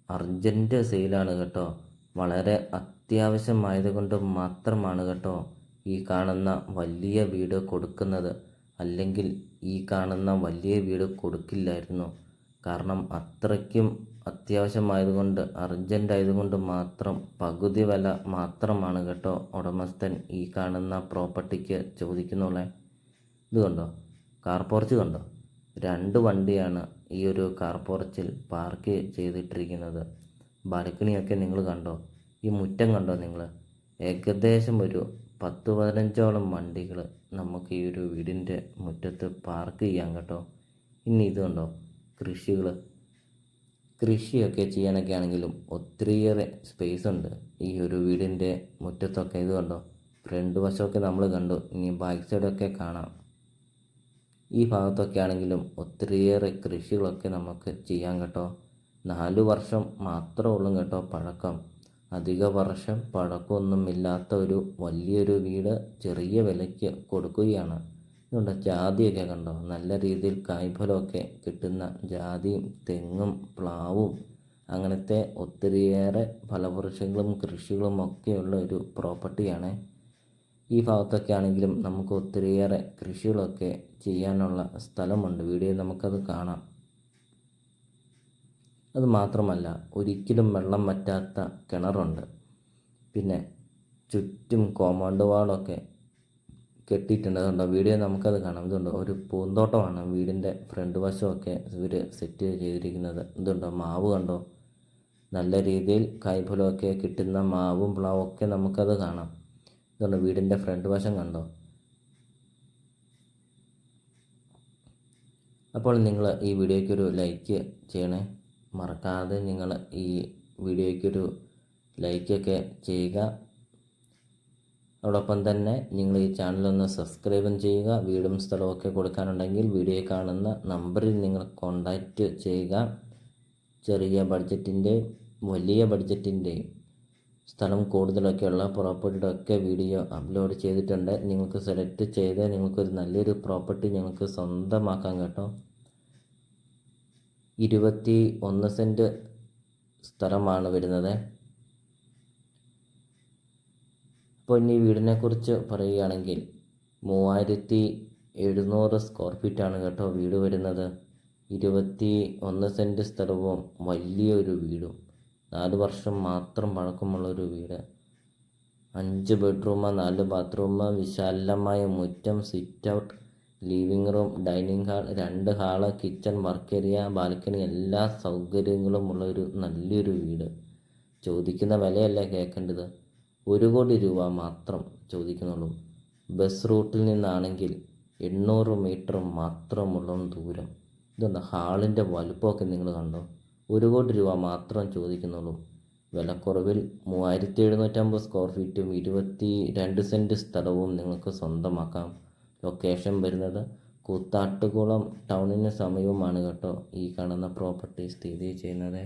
Urgent സെയിലാണ് കേട്ടോ. വളരെ അത്യാവശ്യമായതുകൊണ്ട് മാത്രമാണ് കേട്ടോ ഈ കാണുന്ന വലിയ വീട് കൊടുക്കുന്നത്. അല്ലെങ്കിൽ ഈ കാണുന്ന വലിയ വീട് കൊടുക്കില്ലായിരുന്നു. കാരണം അത്രയ്ക്കും അത്യാവശ്യമായതുകൊണ്ട്, അർജൻ്റ് ആയതുകൊണ്ട് മാത്രം പകുതി വില മാത്രമാണ് കേട്ടോ ഉടമസ്ഥൻ ഈ കാണുന്ന പ്രോപ്പർട്ടിക്ക് ചോദിക്കുന്നുള്ളേ. ഇത് കണ്ടോ, കാർ പോർച്ച് കണ്ടോ? 2 വണ്ടിയാണ് ഈ ഒരു കാർ പോർച്ചിൽ പാർക്ക് ചെയ്തിട്ടിരിക്കുന്നത്. ബാൽക്കണിയൊക്കെ നിങ്ങൾ കണ്ടോ? ഈ മുറ്റം കണ്ടോ നിങ്ങൾ? ഏകദേശം ഒരു 10-15ഓളം വണ്ടികൾ നമുക്ക് ഈ ഒരു വീടിൻ്റെ മുറ്റത്ത് പാർക്ക് ചെയ്യാം കേട്ടോ. ഇനി ഇത് കണ്ടോ, കൃഷിയൊക്കെ ചെയ്യാനൊക്കെ ആണെങ്കിലും ഒത്തിരിയേറെ സ്പേസ് ഉണ്ട് ഈ ഒരു വീടിൻ്റെ മുറ്റത്തൊക്കെ. ഇത് കണ്ടോ, ഫ്രണ്ട് വശമൊക്കെ നമ്മൾ കണ്ടു. ഇനി ബാക്ക് സൈഡൊക്കെ കാണാം. ഈ ഭാഗത്തൊക്കെ ആണെങ്കിലും ഒത്തിരിയേറെ കൃഷികളൊക്കെ നമുക്ക് ചെയ്യാം കേട്ടോ. 4 വർഷം മാത്രമേ ഉള്ളൂ കേട്ടോ പഴക്കം. അധിക വർഷം പഴക്കമൊന്നുമില്ലാത്ത ഒരു വലിയൊരു വീട് ചെറിയ വിലയ്ക്ക് കൊടുക്കുകയാണ്. ഇതുകൊണ്ട് ജാതിയൊക്കെ കണ്ടോ, നല്ല രീതിയിൽ കായ്ഫലമൊക്കെ കിട്ടുന്ന ജാതിയും തെങ്ങും പ്ലാവും അങ്ങനത്തെ ഒത്തിരിയേറെ ഫലവൃക്ഷങ്ങളും കൃഷികളും ഒക്കെയുള്ള ഒരു പ്രോപ്പർട്ടിയാണ്. ഈ ഭാഗത്തൊക്കെ ആണെങ്കിലും നമുക്ക് ഒത്തിരിയേറെ കൃഷികളൊക്കെ ചെയ്യാനുള്ള സ്ഥലമുണ്ട്. വീഡിയോയിൽ നമുക്കത് കാണാം. അത് മാത്രമല്ല, ഒരിക്കലും വെള്ളം വറ്റാത്ത കിണറുണ്ട്. പിന്നെ ചുറ്റും കോമ്പൗണ്ട് വാളൊക്കെ കെട്ടിയിട്ടുണ്ട്. അതുകൊണ്ടോ വീഡിയോ നമുക്കത് കാണാം. ഇതുണ്ടോ, ഒരു പൂന്തോട്ടമാണ് വീടിൻ്റെ ഫ്രണ്ട് വശമൊക്കെ ഇവർ സെറ്റ് ചെയ്തിരിക്കുന്നത്. ഇതുണ്ടോ, മാവ് കണ്ടോ, നല്ല രീതിയിൽ കായ്ഫലമൊക്കെ കിട്ടുന്ന മാവും പ്ലാവും ഒക്കെ നമുക്കത് കാണാം. ഇതുകൊണ്ട് വീടിൻ്റെ ഫ്രണ്ട് വശം കണ്ടോ. അപ്പോൾ നിങ്ങൾ ഈ വീഡിയോയ്ക്കൊരു ലൈക്ക് ചെയ്യണേ, മറക്കാതെ നിങ്ങൾ ഈ വീഡിയോയ്ക്കൊരു ലൈക്കൊക്കെ ചെയ്യുക. അതോടൊപ്പം തന്നെ നിങ്ങൾ ഈ ചാനലൊന്ന് സബ്സ്ക്രൈബും ചെയ്യുക. വീടും സ്ഥലമൊക്കെ കൊടുക്കാനുണ്ടെങ്കിൽ വീഡിയോയിൽ കാണുന്ന നമ്പറിൽ നിങ്ങൾ കോൺടാക്റ്റ് ചെയ്യുക. ചെറിയ ബഡ്ജറ്റിൻ്റെയും വലിയ ബഡ്ജറ്റിൻ്റെയും സ്ഥലം കൂടുതലൊക്കെയുള്ള പ്രോപ്പർട്ടിയുടെ ഒക്കെ വീഡിയോ അപ്ലോഡ് ചെയ്തിട്ടുണ്ട്. നിങ്ങൾക്ക് സെലക്ട് ചെയ്ത് നിങ്ങൾക്കൊരു നല്ലൊരു പ്രോപ്പർട്ടി നിങ്ങൾക്ക് സ്വന്തമാക്കാം കേട്ടോ. 21 സെൻറ്റ് സ്ഥലമാണ് വരുന്നത്. അപ്പോൾ ഇനി വീടിനെക്കുറിച്ച് പറയുകയാണെങ്കിൽ 3700 സ്ക്വയർ ഫീറ്റാണ് കേട്ടോ വീട് വരുന്നത്. 21 സെൻറ്റ് സ്ഥലവും വലിയൊരു വീടും 4 വർഷം മാത്രം പഴക്കമുള്ളൊരു വീട്. 5 ബെഡ്റൂം, 4 ബാത്റൂം, വിശാലമായ മുറ്റം, sit out, living room, dining hall, 2 hall, kitchen, work area, balcony, എല്ലാ സൗകര്യങ്ങളും ഉള്ളൊരു നല്ലൊരു വീട്. ചോദിക്കുന്ന വിലയല്ല കേൾക്കേണ്ടത്, 1 കോടി രൂപ മാത്രം ചോദിക്കുന്നുള്ളൂ. ബസ് റൂട്ടിൽ നിന്നാണെങ്കിൽ 800 മീറ്റർ മാത്രമുള്ള ദൂരം. ഇതുണ്ട്, ഹാളിൻ്റെ വലുപ്പമൊക്കെ നിങ്ങൾ കണ്ടോ. 1 കോടി രൂപ മാത്രം ചോദിക്കുന്നുള്ളൂ. വിലക്കുറവിൽ 3750 സ്ക്വയർ ഫീറ്റും 22 സെൻറ്റ് സ്ഥലവും നിങ്ങൾക്ക് സ്വന്തമാക്കാം. ലൊക്കേഷൻ വരുന്നത് കൂത്താട്ടുകുളം ടൗണിന് സമീപമാണ് കേട്ടോ ഈ കാണുന്ന പ്രോപ്പർട്ടി സ്ഥിതി ചെയ്യുന്നത്.